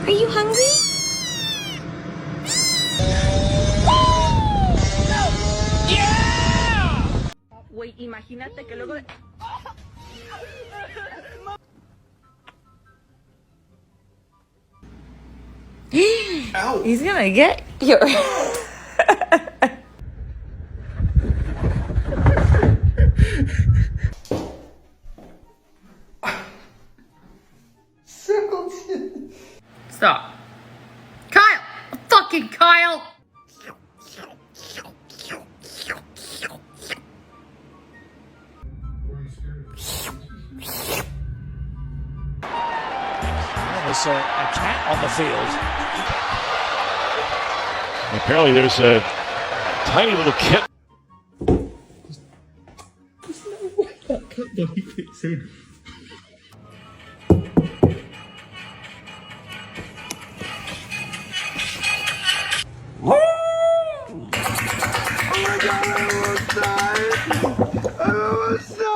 Are you hungry? Güey, imagínate que luego... He's gonna get your... Stop. Kyle! Fucking Kyle! There's a cat on the field. Apparently there's a tiny little kitten. Oh my god, I almost died. I almost died.